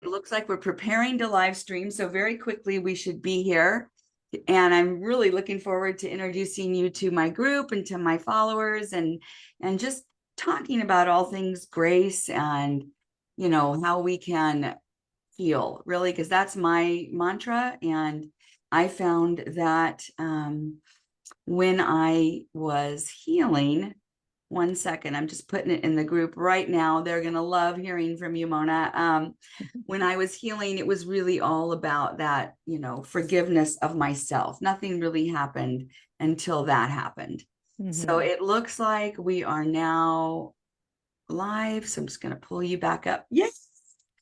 looks like we're preparing to live stream, so very quickly we should be here. And I'm really looking forward to introducing you to my group and to my followers and just talking about all things grace and how we can heal, really, because that's my mantra. And I found that when I was healing, one second, I'm just putting it in the group right now. They're going to love hearing from you, Mona. When I was healing, it was really all about that, forgiveness of myself. Nothing really happened until that happened. So it looks like we are now live. So I'm just going to pull you back up. Yes,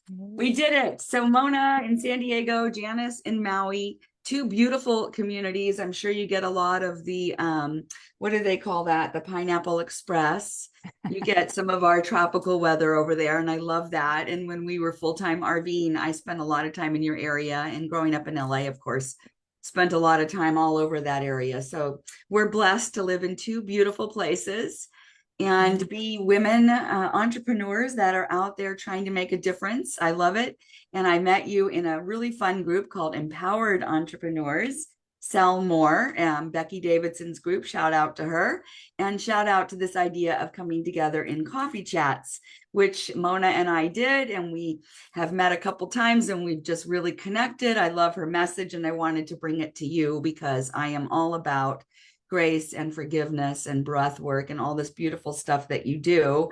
we did it. So Mona in San Diego, Janice in Maui, two beautiful communities. I'm sure you get a lot of the, what do they call that? The Pineapple Express. You get some of our tropical weather over there, and I love that. And when we were full-time RVing, I spent a lot of time in your area, and growing up in LA, of course, spent a lot of time all over that area. So we're blessed to live in two beautiful places and be women entrepreneurs that are out there trying to make a difference. I love it. And I met you in a really fun group called Empowered Entrepreneurs. Sell More, Becky Davidson's group. Shout out to her. And shout out to this idea of coming together in coffee chats, which Mona and I did. And we have met a couple times and we've just really connected. I love her message and I wanted to bring it to you because I am all about grace and forgiveness and breath work and all this beautiful stuff that you do.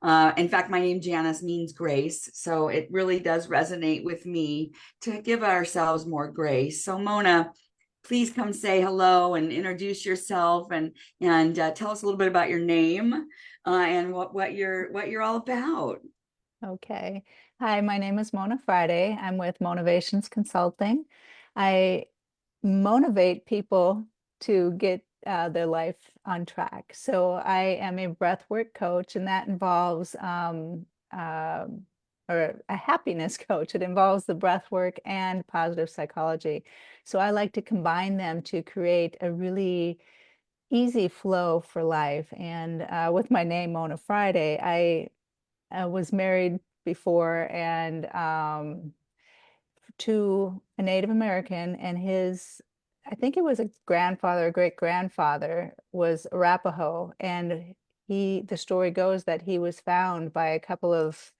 In fact, my name Janice means grace. So it really does resonate with me to give ourselves more grace. So Mona, please come say hello and introduce yourself and tell us a little bit about your name and what you're all about. Okay. Hi, my name is Mona Friday. I'm with Motivations Consulting. I motivate people to get their life on track. So I am a breathwork coach, and that involves or a happiness coach. It involves the breathwork and positive psychology. So I like to combine them to create a really easy flow for life. And with my name, Mona Friday, I was married before and to a Native American, and his, I think it was a grandfather, a great grandfather was Arapaho, and the story goes that he was found by a couple of,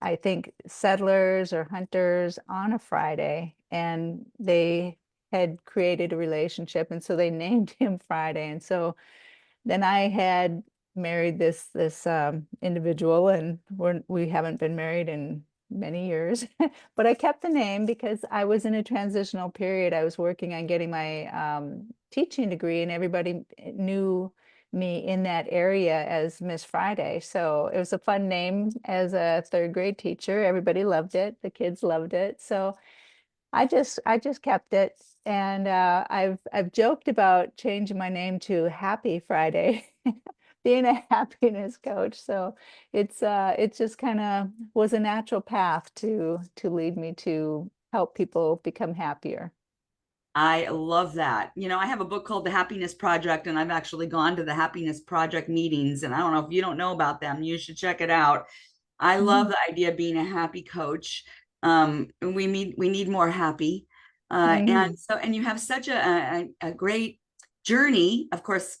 I think, settlers or hunters on a Friday, and they had created a relationship, and so they named him Friday. And so then I had married this individual, and we haven't been married in many years, but I kept the name because I was in a transitional period. I was working on getting my teaching degree, and everybody knew me in that area as Miss Friday. So it was a fun name as a third grade teacher. Everybody loved it. The kids loved it. So I just kept it, and I've joked about changing my name to Happy Friday, being a happiness coach. So it's just kind of was a natural path to lead me to help people become happier. I love that. I have a book called The Happiness Project, and I've actually gone to the Happiness Project meetings. And I don't know if you don't know about them, you should check it out. I love Mm. the idea of being a happy coach. We need more happy. Mhm. And you have such a great journey. Of course,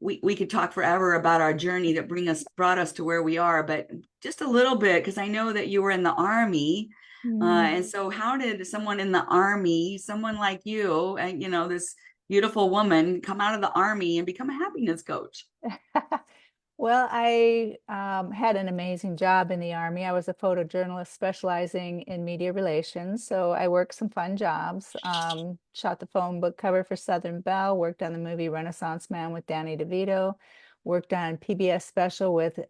we could talk forever about our journey that brought us to where we are, but just a little bit, because I know that you were in the army. And so how did someone in the army, someone like you, and this beautiful woman, come out of the army and become a happiness coach? Well, I had an amazing job in the Army. I was a photojournalist specializing in media relations. So I worked some fun jobs, shot the phone book cover for Southern Belle, worked on the movie Renaissance Man with Danny DeVito, worked on PBS special with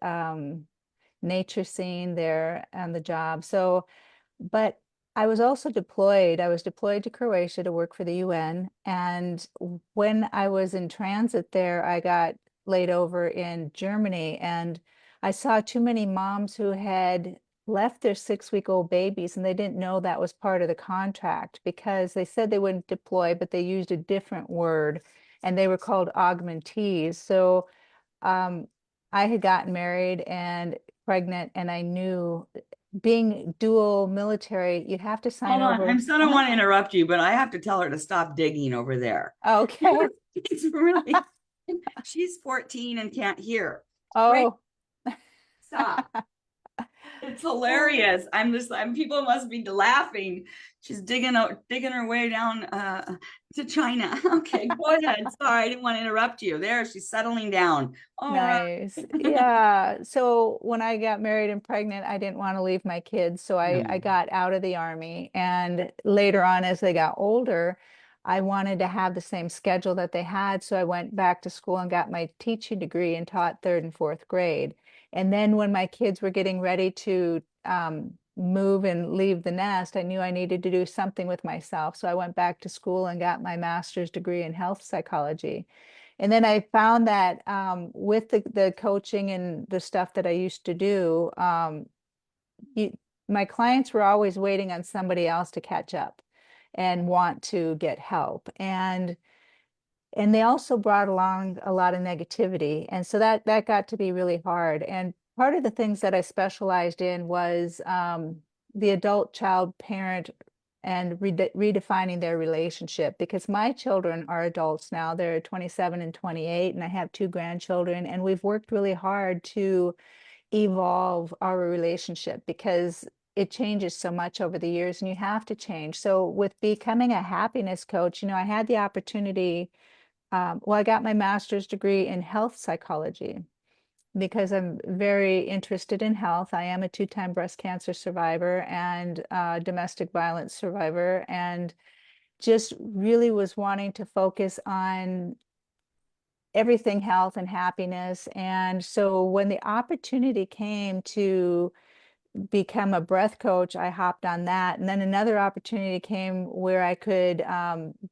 Nature Scene there on the job. So, but I was also deployed. I was deployed to Croatia to work for the UN. And when I was in transit there, I got laid over in Germany. And I saw too many moms who had left their 6-week-old babies, and they didn't know that was part of the contract because they said they wouldn't deploy, but they used a different word, and they were called augmentees. So um, I had gotten married and pregnant, and I knew being dual military, you have to sign Hold on. over. I'm so don't want to interrupt you, but I have to tell her to stop digging over there. Okay. It's really, she's 14 and can't hear. Right. Oh. Stop. It's hilarious. People must be laughing. She's digging her way down to China. Okay, go ahead. Sorry, I didn't want to interrupt you. There, she's settling down. All right. Nice. Yeah. So when I got married and pregnant, I didn't want to leave my kids. So I No. got out of the army. And later on, as they got older, I wanted to have the same schedule that they had. So I went back to school and got my teaching degree and taught third and fourth grade. And then when my kids were getting ready to move and leave the nest, I knew I needed to do something with myself. So I went back to school and got my master's degree in health psychology. And then I found that with the coaching and the stuff that I used to do, you, my clients were always waiting on somebody else to catch up and want to get help. And they also brought along a lot of negativity. And so that got to be really hard. And part of the things that I specialized in was the adult child parent and redefining their relationship, because my children are adults now. They're 27 and 28, and I have two grandchildren, and we've worked really hard to evolve our relationship because it changes so much over the years and you have to change. So with becoming a happiness coach, I had the opportunity, well, I got my master's degree in health psychology because I'm very interested in health. I am a two-time breast cancer survivor and domestic violence survivor, and just really was wanting to focus on everything health and happiness. And so when the opportunity came to become a breath coach, I hopped on that. And then another opportunity came where I could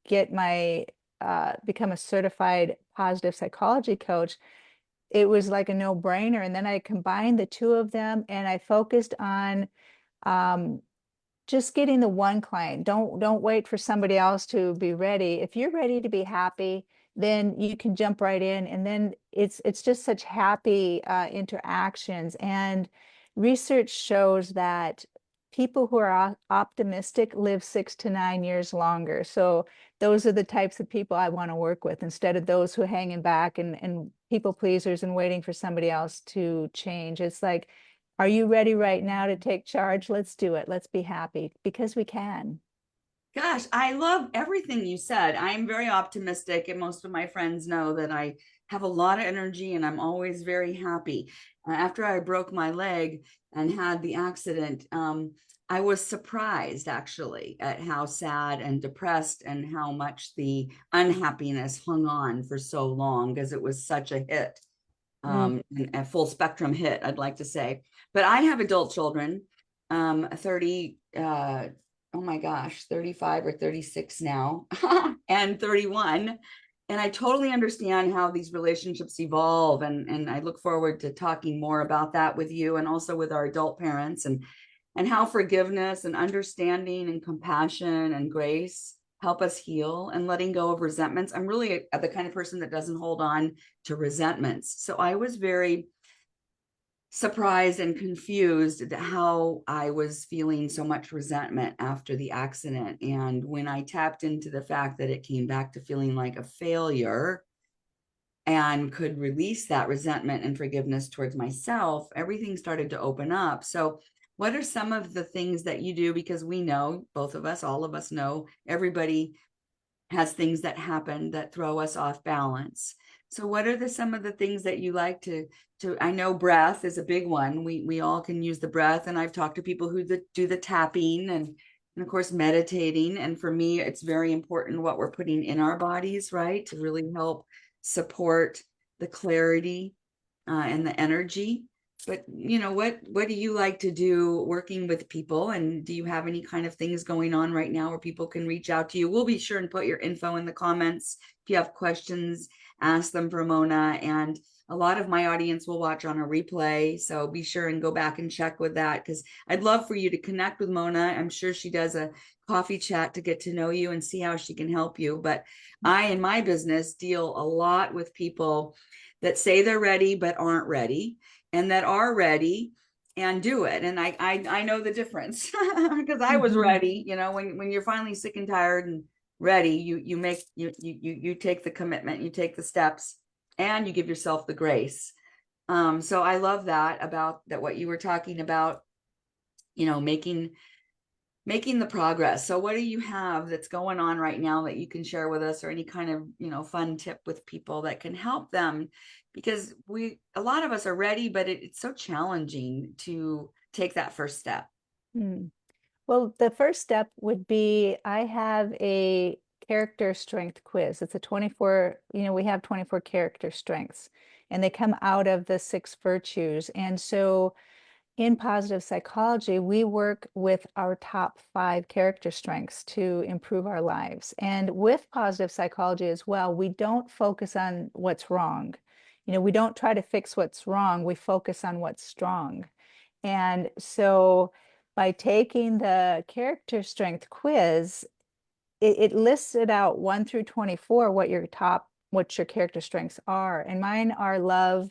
get my become a certified positive psychology coach. It was like a no-brainer. And then I combined the two of them and I focused on um, just getting the one client. Don't wait for somebody else to be ready. If you're ready to be happy, then you can jump right in. And then it's just such happy interactions. And research shows that people who are optimistic live 6 to 9 years longer. So those are the types of people I want to work with instead of those who are hanging back and people pleasers and waiting for somebody else to change. It's like, are you ready right now to take charge? Let's do it. Let's be happy because we can. Gosh, I love everything you said. I'm very optimistic, and most of my friends know that I have a lot of energy and I'm always very happy. After I broke my leg and had the accident, I was surprised actually at how sad and depressed and how much the unhappiness hung on for so long because it was such a hit, Mm. a full spectrum hit, I'd like to say. But I have adult children, 30, oh my gosh, 35 or 36 now, and 31. And I totally understand how these relationships evolve. And I look forward to talking more about that with you and also with our adult parents and how forgiveness and understanding and compassion and grace help us heal and letting go of resentments. I'm really the kind of person that doesn't hold on to resentments. So I was very surprised and confused at how I was feeling so much resentment after the accident. And when I tapped into the fact that it came back to feeling like a failure and could release that resentment and forgiveness towards myself, everything started to open up. So, what are some of the things that you do? Because we know, both of us, all of us know, everybody has things that happen that throw us off balance. So what are some of the things that you like to I know breath is a big one. We all can use the breath, and I've talked to people who do the tapping and of course meditating, and for me it's very important what we're putting in our bodies, right, to really help support the clarity and the energy. But what do you like to do working with people? And do you have any kind of things going on right now where people can reach out to you? We'll be sure and put your info in the comments. If you have questions, ask them for Mona. And a lot of my audience will watch on a replay. So be sure and go back and check with that, because I'd love for you to connect with Mona. I'm sure she does a coffee chat to get to know you and see how she can help you. But I, in my business, deal a lot with people that say they're ready but aren't ready, and that are ready and do it. And I know the difference because I was Hmm. ready. You know, when you're finally sick and tired and ready, you make you take the commitment, you take the steps, and you give yourself the grace. So I love that about that what you were talking about, you know, making the progress. So what do you have that's going on right now that you can share with us, or any kind of, you know, fun tip with people that can help them? Because a lot of us are ready, but it's so challenging to take that first step. Mm. Well, the first step would be I have a character strength quiz. It's a 24, we have 24 character strengths, and they come out of the six virtues. And so in positive psychology, we work with our top five character strengths to improve our lives. And with positive psychology as well, we don't focus on what's wrong. We don't try to fix what's wrong, we focus on what's strong. And so by taking the character strength quiz, it listed out 1 through 24 what your character strengths are. And mine are love,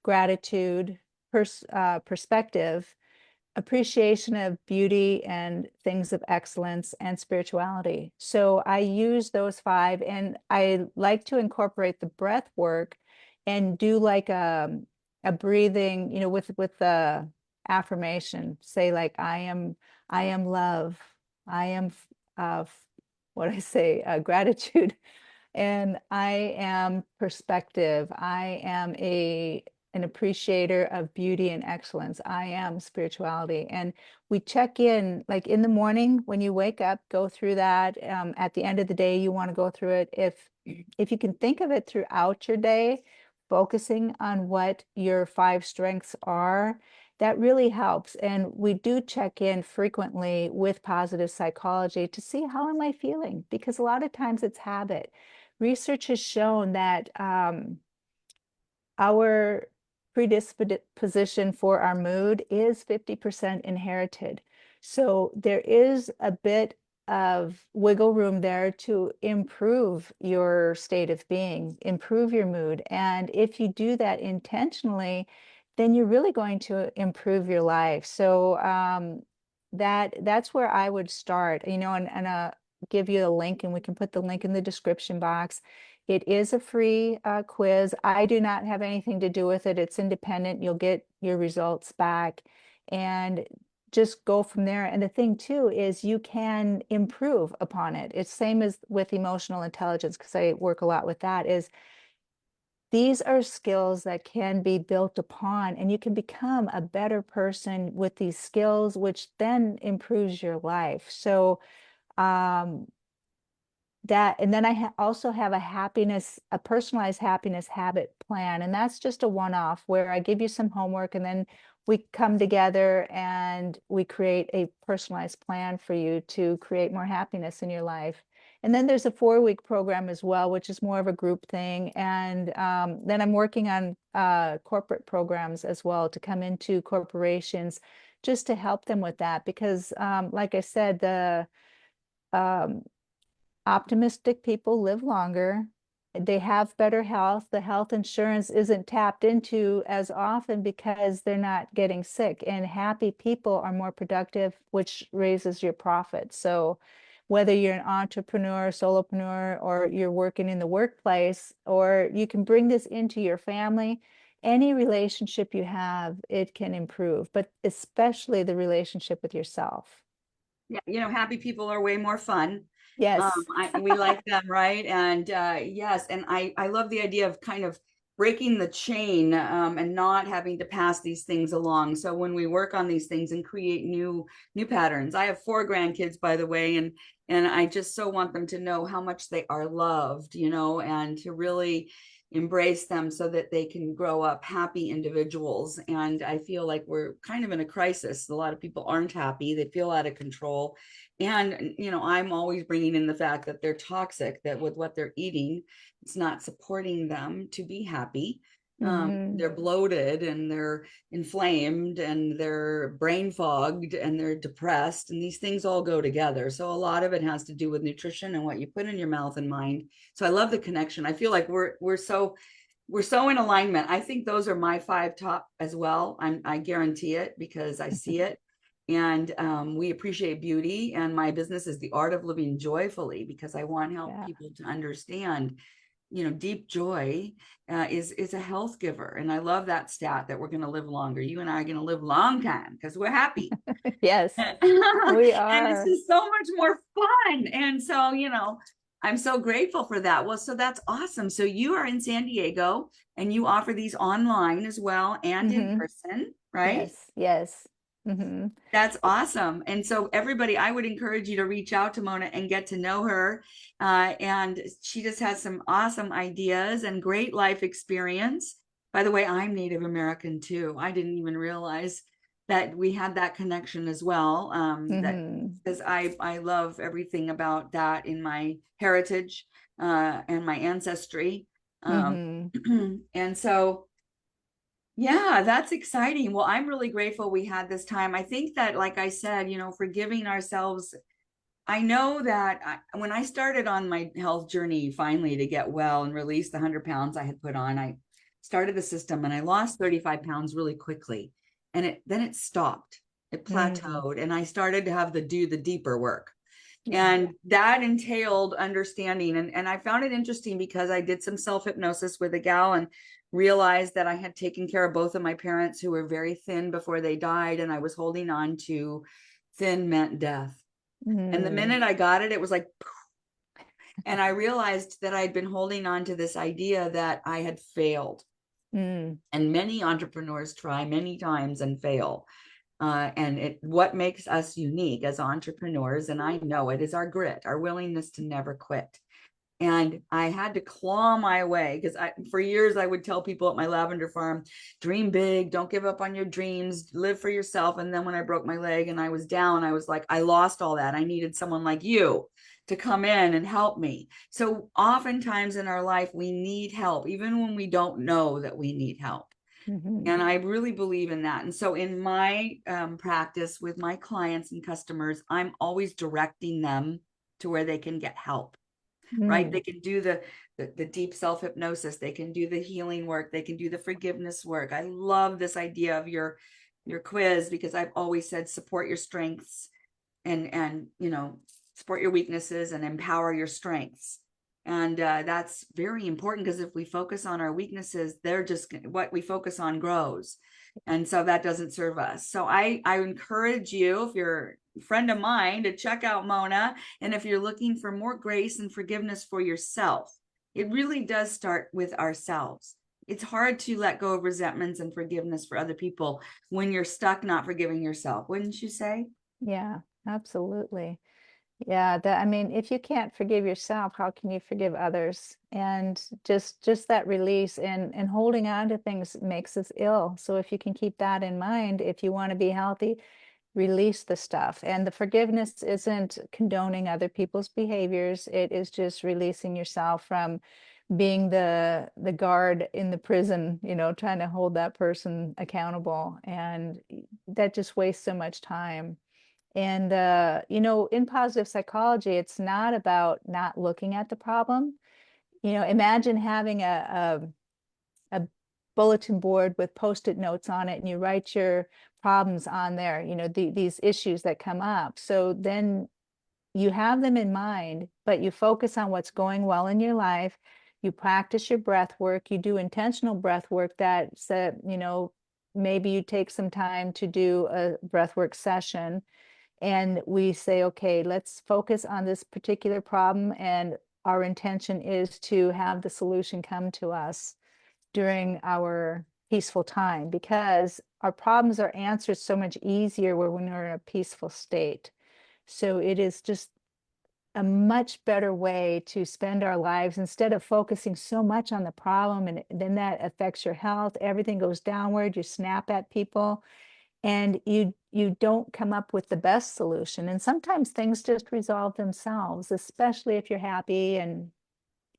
gratitude, perspective, appreciation of beauty and things of excellence, and spirituality. So I use those five, and I like to incorporate the breath work and do like a breathing, with the affirmation. Say like I am love. I am what I say, gratitude. And I am perspective. I am an appreciator of beauty and excellence. I am spirituality. And we check in like in the morning when you wake up, go through that. At the end of the day, you want to go through it. If you can think of it throughout your day, focusing on what your five strengths are, that really helps. And we do check in frequently with positive psychology to see how am I feeling? Because a lot of times it's habit. Research has shown that our predisposition for our mood is 50% inherited. So there is a bit of wiggle room there to improve your state of being, improve your mood. And if you do that intentionally, then you're really going to improve your life. So that's where I would start, and give you a link, and we can put the link in the description box. It is a free quiz. I do not have anything to do with it. It's independent. You'll get your results back and just go from there. And the thing too is you can improve upon it. It's same as with emotional intelligence, because I work a lot with that, is these are skills that can be built upon, and you can become a better person with these skills, which then improves your life. So um, and then I also have a personalized happiness habit plan. And that's just a one-off where I give you some homework, and then we come together and we create a personalized plan for you to create more happiness in your life. And then there's a 4-week program as well, which is more of a group thing. And then I'm working on corporate programs as well to come into corporations just to help them with that. Because like I said, the um, optimistic people live longer. They have better health. The health insurance isn't tapped into as often because they're not getting sick. And happy people are more productive, which raises your profit. So whether you're an entrepreneur, solopreneur, or you're working in the workplace, or you can bring this into your family, any relationship you have, it can improve, but especially the relationship with yourself. Yeah, you know, happy people are way more fun. Yes. We like them, right? And yes, and I love the idea of kind of breaking the chain, and not having to pass these things along. So when we work on these things and create new patterns, I have 4 grandkids, by the way, and I just so want them to know how much they are loved, you know, and to really embrace them so that they can grow up happy individuals. And I feel like we're kind of in a crisis. A lot of people aren't happy, they feel out of control. And, you know, I'm always bringing in the fact that they're toxic, that with what they're eating, it's not supporting them to be happy. Hmm. They're bloated and they're inflamed and they're brain fogged and they're depressed. And these things all go together. So a lot of it has to do with nutrition and what you put in your mouth and mind. So I love the connection. I feel like we're so we're so in alignment. I think those are my five top as well. I guarantee it because I see it. And we appreciate beauty. And my business is the art of living joyfully because I want to help Yeah. people to understand, deep joy is a health giver. And I love that stat that we're going to live longer. You and I are going to live long time because we're happy. Yes, And we it's are. just so much more fun. And so, I'm so grateful for that. Well, so that's awesome. So you are in San Diego and you offer these online as well and in Hmm. person, right? Yes, yes. Hmm. That's awesome. And so, everybody, I would encourage you to reach out to Mona and get to know her. And she just has some awesome ideas and great life experience. By the way, I'm Native American too. I didn't even realize that we had that connection as well. That Hmm. because I love everything about that in my heritage and my ancestry. Um, Hmm. and so, yeah, that's exciting. Well, I'm really grateful we had this time. I think that, like I said, forgiving ourselves. I know that when I started on my health journey finally to get well and release the 100 pounds I had put on, I started the system and I lost 35 pounds really quickly. And then it stopped, it Mm. plateaued, and I started to have to do the deeper work. Yeah. And that entailed understanding. And I found it interesting because I did some self hypnosis with a gal and realized that I had taken care of both of my parents who were very thin before they died. And I was holding on to thin meant death. And the Mm. minute I got it, it was like, and I realized that I'd been holding on to this idea that I had failed. Mm. And many entrepreneurs try many times and fail. And what makes us unique as entrepreneurs, and I know it, is our grit, our willingness to never quit. And I had to claw my way because for years I would tell people at my lavender farm, dream big, don't give up on your dreams, live for yourself. And then when I broke my leg and I was down, I was like, I lost all that. I needed someone like you to come in and help me. So oftentimes in our life, we need help, even when we don't know that we need help. Hmm. And I really believe in that. And so in my practice with my clients and customers, I'm always directing them to where they can get help, right? Mm. They can do the deep self hypnosis. They can do the healing work. They can do the forgiveness work. I love this idea of your quiz because I've always said support your strengths and support your weaknesses and empower your strengths. And that's very important because if we focus on our weaknesses, they're just what we focus on grows. And so that doesn't serve us. So I encourage you, if you're a friend of mine, to check out Mona. And if you're looking for more grace and forgiveness for yourself, it really does start with ourselves. It's hard to let go of resentments and forgiveness for other people when you're stuck not forgiving yourself, wouldn't you say? Yeah, absolutely. Yeah, that I mean, if you can't forgive yourself, how can you forgive others? And just that release and holding on to things makes us ill. So if you can keep that in mind, if you want to be healthy, release the stuff. And the forgiveness isn't condoning other people's behaviors. It is just releasing yourself from being the guard in the prison, trying to hold that person accountable. And that just wastes so much time. And in positive psychology, it's not about not looking at the problem. Imagine having a bulletin board with post-it notes on it, and you write your problems on there, these issues that come up. So then you have them in mind, but you focus on what's going well in your life. You practice your breath work. You do intentional breath work that's, maybe you take some time to do a breath work session, and we say, okay, let's focus on this particular problem, and our intention is to have the solution come to us during our peaceful time, because our problems are answered so much easier when we're in a peaceful state. So it is just a much better way to spend our lives instead of focusing so much on the problem, and then that affects your health. Everything goes downward. You snap at people and you don't come up with the best solution. And sometimes things just resolve themselves, especially if you're happy and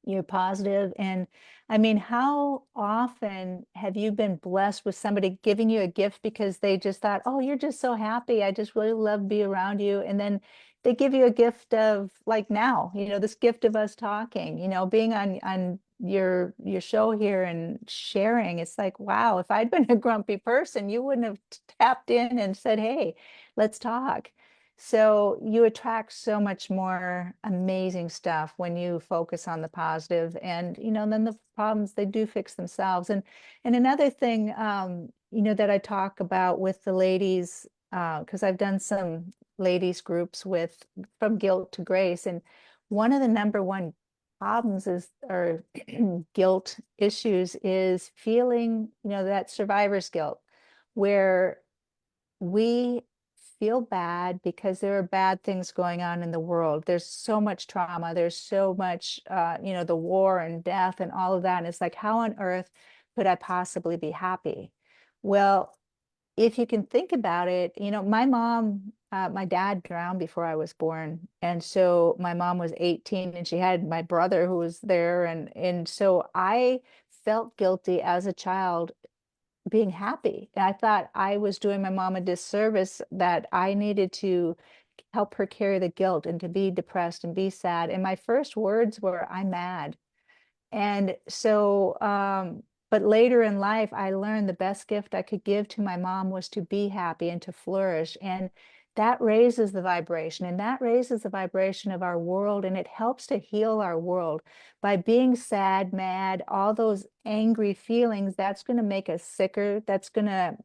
you're positive. And I mean, how often have you been blessed with somebody giving you a gift because they just thought, oh, you're just so happy, I just really love to be around you. And then they give you a gift of, like, now, this gift of us talking, being on your show here and sharing, it's like, wow, if I'd been a grumpy person, you wouldn't have tapped in and said, hey, let's talk. So you attract so much more amazing stuff when you focus on the positive, and then the problems, they do fix themselves. And another thing, that I talk about with the ladies, because I've done some ladies groups with From Guilt to Grace, and one of the number one problems is, or guilt issues, is feeling, that survivor's guilt, where we feel bad because there are bad things going on in the world. There's so much trauma. There's so much, the war and death and all of that. And it's like, how on earth could I possibly be happy? Well, if you can think about it, my dad drowned before I was born. And so my mom was 18 and she had my brother who was there. And so I felt guilty as a child being happy. And I thought I was doing my mom a disservice, that I needed to help her carry the guilt and to be depressed and be sad. And my first words were, I'm mad. And so, but later in life, I learned the best gift I could give to my mom was to be happy and to flourish. And that raises the vibration, and that raises the vibration of our world. And it helps to heal our world by being sad, mad, all those angry feelings. That's going to make us sicker. That's going to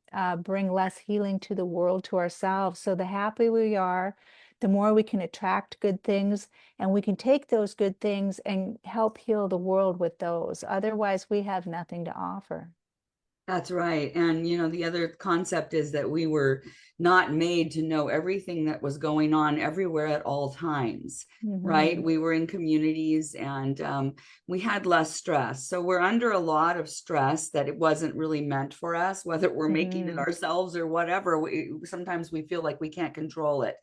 bring less healing to the world, to ourselves. So the happier we are, the more we can attract good things, and we can take those good things and help heal the world with those. Otherwise, we have nothing to offer. That's right. And, the other concept is that we were not made to know everything that was going on everywhere at all times, right? Hmm. We were in communities, and we had less stress. So we're under a lot of stress that it wasn't really meant for us, whether we're making it Hmm. ourselves or whatever. Sometimes we feel like we can't control it.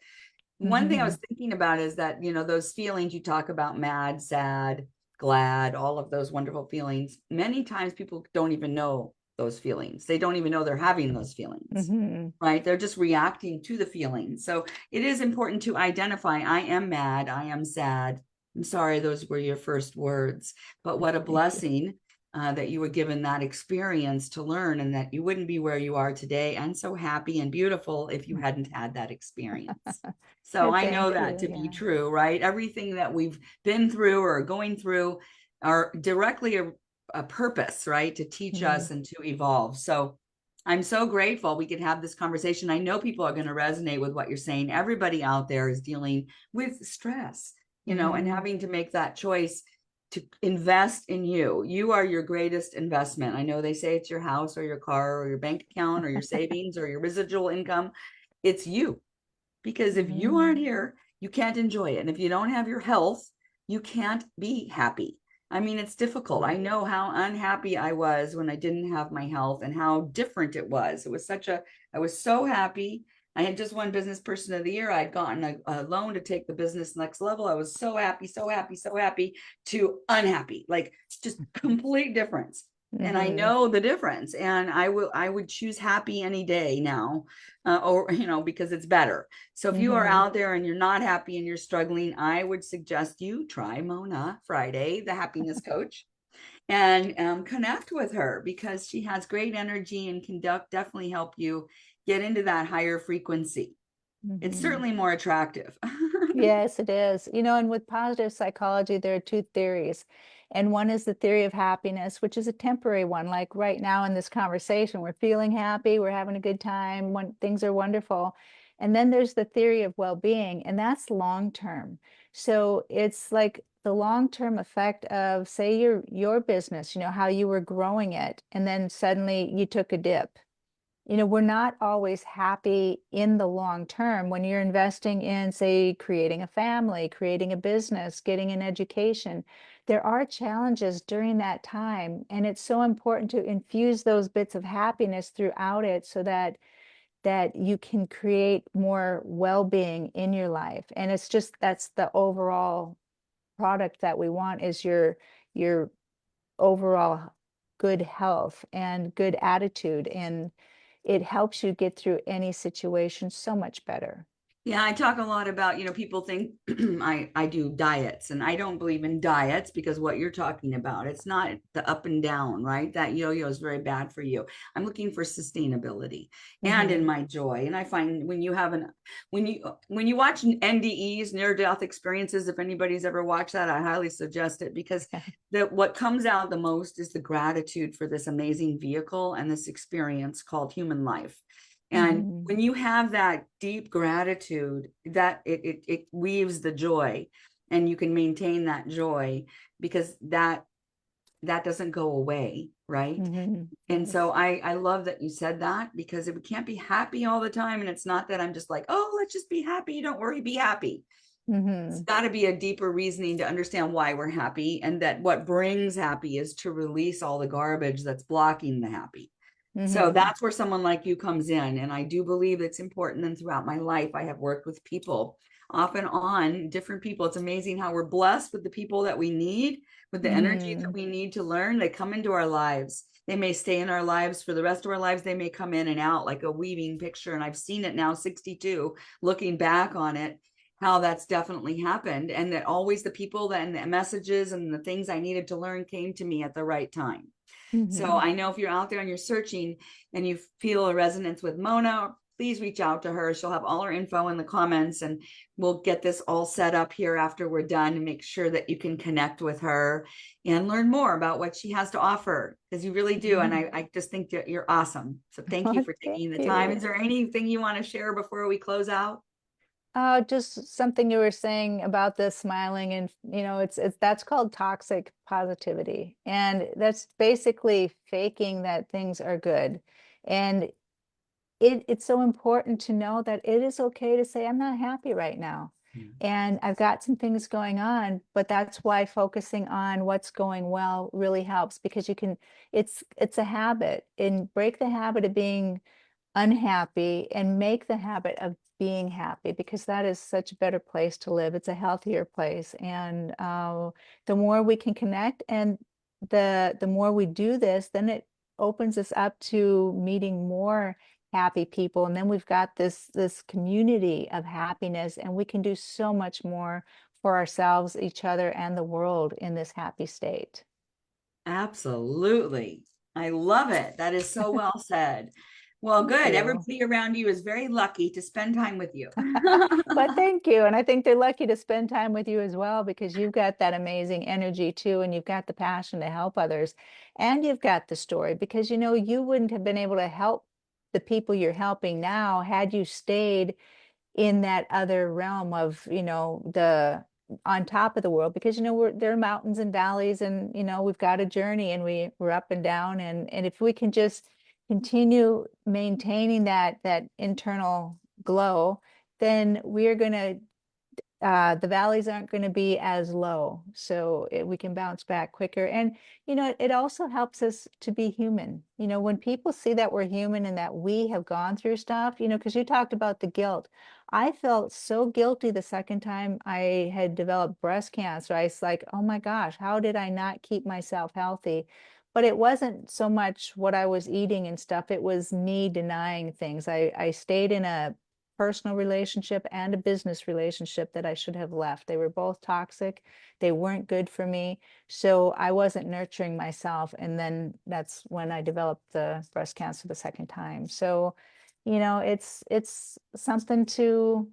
One thing I Hmm. was thinking about is that, those feelings you talk about, mad, sad, glad, all of those wonderful feelings, many times people don't even know those feelings. They don't even know they're having those feelings, Hmm. right? They're just reacting to the feelings. So it is important to identify, I am mad, I am sad. I'm sorry, those were your first words, but what a Thank you. blessing that you were given that experience to learn, and that you wouldn't be where you are today and so happy and beautiful if you hadn't had that experience. So I know Thank that you. to be Yeah. true, right? Everything that we've been through or are going through are directly a purpose, right? To teach Mm-hmm. us and to evolve. So I'm so grateful we could have this conversation. I know people are going to resonate with what you're saying. Everybody out there is dealing with stress, and Mm-hmm. having to make that choice to invest in you. You are your greatest investment. I know they say it's your house or your car or your bank account or your savings or your residual income. It's you, because if you Mm-hmm. aren't here, you can't enjoy it. And if you don't have your health, you can't be happy. I mean, it's difficult. I know how unhappy I was when I didn't have my health and how different it was. I was so happy. I had just won Business Person of the Year. I'd gotten a loan to take the business next level. I was so happy, so happy, so happy, to unhappy, like just complete difference. And I Mm-hmm. know the difference. And I would choose happy any day now, or, because it's better. So if you are Mm-hmm. out there and you're not happy and you're struggling, I would suggest you try Mona Friday, the happiness coach, and connect with her, because she has great energy and can definitely help you get into that higher frequency. It's Mm-hmm. certainly more attractive. Yes, it is. And with positive psychology, there are two theories. And one is the theory of happiness, which is a temporary one. Like right now in this conversation, we're feeling happy, we're having a good time, when things are wonderful. And then there's the theory of well-being, and that's long term. So it's like the long-term effect of, say, your business, how you were growing it, and then suddenly you took a dip. We're not always happy in the long term when you're investing in, say, creating a family, creating a business, getting an education. There are challenges during that time, and it's so important to infuse those bits of happiness throughout it, so that you can create more well-being in your life. And it's just, that's the overall product that we want, is your overall good health and good attitude, and it helps you get through any situation so much better. Yeah, I talk a lot about, people think I do diets, and I don't believe in diets because what you're talking about, it's not the up and down, right? That yo-yo is very bad for you. I'm looking for sustainability and in Hmm. my joy. And I find when you watch NDEs, near death experiences, if anybody's ever watched that, I highly suggest it because what comes out the most is the gratitude for this amazing vehicle and this experience called human life. And Hmm. when you have that deep gratitude, that it weaves the joy, and you can maintain that joy because that doesn't go away, right? Hmm. And so Yes. I love that you said that, because we can't be happy all the time. And it's not that I'm just like, oh, let's just be happy. Don't worry, be happy. It's Hmm. got to be a deeper reasoning to understand why we're happy, and that what brings happy is to release all the garbage that's blocking the happy. So Hmm. that's where someone like you comes in. And I do believe it's important. And throughout my life, I have worked with people off and on, different people. It's amazing how we're blessed with the people that we need, with the energy that Hmm. we need to learn. They come into our lives. They may stay in our lives for the rest of our lives. They may come in and out like a weaving picture. And I've seen it now, 62, looking back on it, how that's definitely happened. And that always the people that, and the messages and the things I needed to learn came to me at the right time. So Hmm. I know if you're out there and you're searching and you feel a resonance with Mona, please reach out to her. She'll have all her info in the comments, and we'll get this all set up here after we're done and make sure that you can connect with her and learn more about what she has to offer, because you really do. And Hmm. I just think that you're awesome. So thank you Well, for thank taking the time. you. Is there anything you want to share before we close out? Just something you were saying about the smiling, and it's that's called toxic positivity, and that's basically faking that things are good. And it's so important to know that it is okay to say, I'm not happy right now. Yeah. And I've got some things going on, but that's why focusing on what's going well really helps, because it's a habit, and break the habit of being unhappy and make the habit of being happy, because that is such a better place to live. It's a healthier place. And the more we can connect, and the more we do this, then it opens us up to meeting more happy people. And then we've got this community of happiness, and we can do so much more for ourselves, each other, and the world in this happy state. Absolutely. I love it. That is so well said. Well, Thank good. you. Everybody around you is very lucky to spend time with you. But thank you. And I think they're lucky to spend time with you as well, because you've got that amazing energy too, and you've got the passion to help others. And you've got the story, because you wouldn't have been able to help the people you're helping now had you stayed in that other realm of, the on top of the world, because there are mountains and valleys, and we've got a journey, and we're up and down, and if we can just continue maintaining that internal glow, then we're going to the valleys aren't going to be as low. So we can bounce back quicker. And, it also helps us to be human. When people see that we're human and that we have gone through stuff, because you talked about the guilt. I felt so guilty the second time I had developed breast cancer. I was like, oh my gosh, how did I not keep myself healthy? But it wasn't so much what I was eating and stuff. It was me denying things. I stayed in a personal relationship and a business relationship that I should have left. They were both toxic. They weren't good for me. So I wasn't nurturing myself. And then that's when I developed the breast cancer the second time. So, it's something to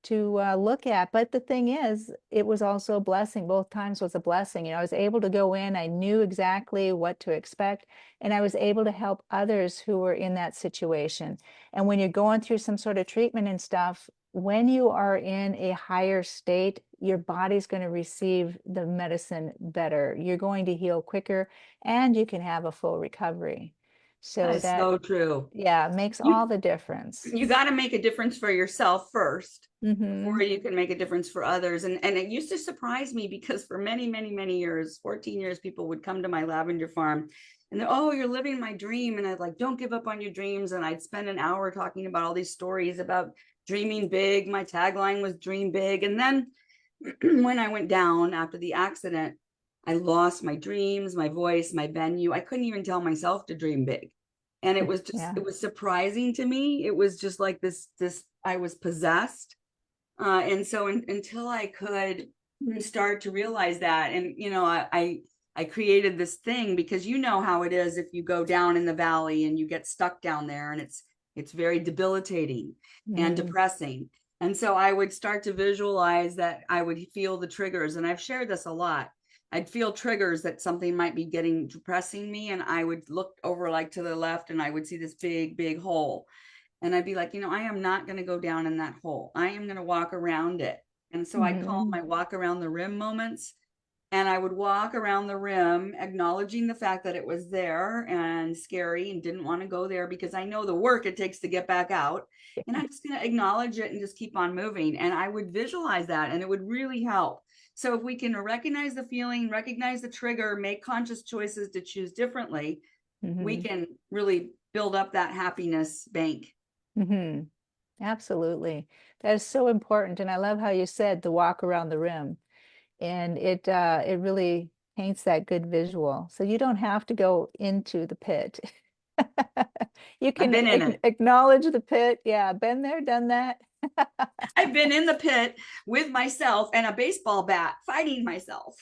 look at. But the thing is, it was also a blessing. Both times was a blessing. I was able to go in, I knew exactly what to expect, and I was able to help others who were in that situation. And when you're going through some sort of treatment and stuff, when you are in a higher state, your body's going to receive the medicine better. You're going to heal quicker, and you can have a full recovery. That So is that, so true. yeah, makes all You the difference. you got to make a difference for yourself first before Hmm. you can make a difference for others. And it used to surprise me because for many, many, many years, 14 years, people would come to my lavender farm and they're, oh, you're living my dream. And I'd like, don't give up on your dreams. And I'd spend an hour talking about all these stories about dreaming big. My tagline was dream big. And then when I went down after the accident, I lost my dreams, my voice, my venue. I couldn't even tell myself to dream big. And Yeah. it was surprising to me. It was just like this, I was possessed. And so until I could start to realize that, and I created this thing because you know how it is if you go down in the valley and you get stuck down there, and it's very debilitating and Mm, depressing. And so I would start to visualize that I would feel the triggers, and I've shared this a lot. I'd feel triggers that something might be getting depressing me, and I would look over like to the left, and I would see this big, big hole. And I'd be like, I am not going to go down in that hole. I am going to walk around it. And so I'd call mhm, my walk around the rim moments. And I would walk around the rim, acknowledging the fact that it was there and scary and didn't want to go there because I know the work it takes to get back out. And I'm just going to acknowledge it and just keep on moving. And I would visualize that, and it would really help. So if we can recognize the feeling, recognize the trigger, make conscious choices to choose differently, we mhm, can really build up that happiness bank. mhm. Absolutely. That is so important. And I love how you said the walk around the rim. And it really paints that good visual. So you don't have to go into the pit. You I've can been in it. acknowledge the pit. Yeah, been there, done that. I've been in the pit with myself and a baseball bat fighting myself.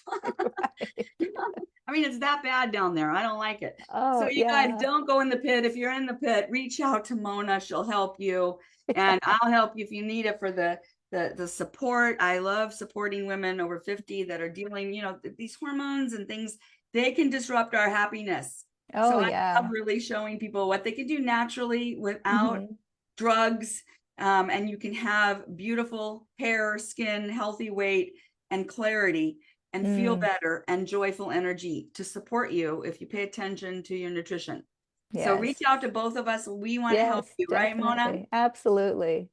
Right. I mean, it's that bad down there. I don't like it. So Oh, you guys yeah. don't go in the pit. If you're in the pit, reach out to Mona. She'll help you. And I'll help you if you need it for the support. I love supporting women over 50 that are dealing, these hormones and things, they can disrupt our happiness. So Oh, I love yeah. really showing people what they can do naturally without Hmm. drugs, and you can have beautiful hair, skin, healthy weight, and clarity, and feel Mm, better and joyful energy to support you if you pay attention to your nutrition. So reach yes. out to both of us. We want to help Yes, you, right, Mona? definitely. Absolutely.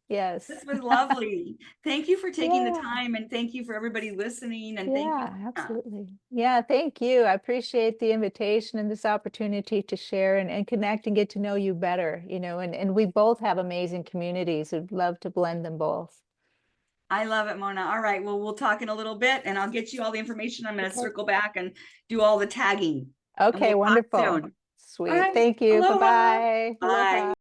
This Yes. was lovely. Thank you for taking the Yeah. time, and thank you for everybody listening, and thank you, Yeah, Mona. absolutely. Yeah, thank you. I appreciate the invitation and this opportunity to share and connect and get to know you better, and we both have amazing communities. I'd love to blend them both. I love it, Mona. All right, well, we'll talk in a little bit, and I'll get you all the information. I'm going to Okay. circle back and do all the tagging, and Okay, we'll talk wonderful. soon. All Sweet. right. Thank you. Aloha. Bye-bye. Bye. Aloha.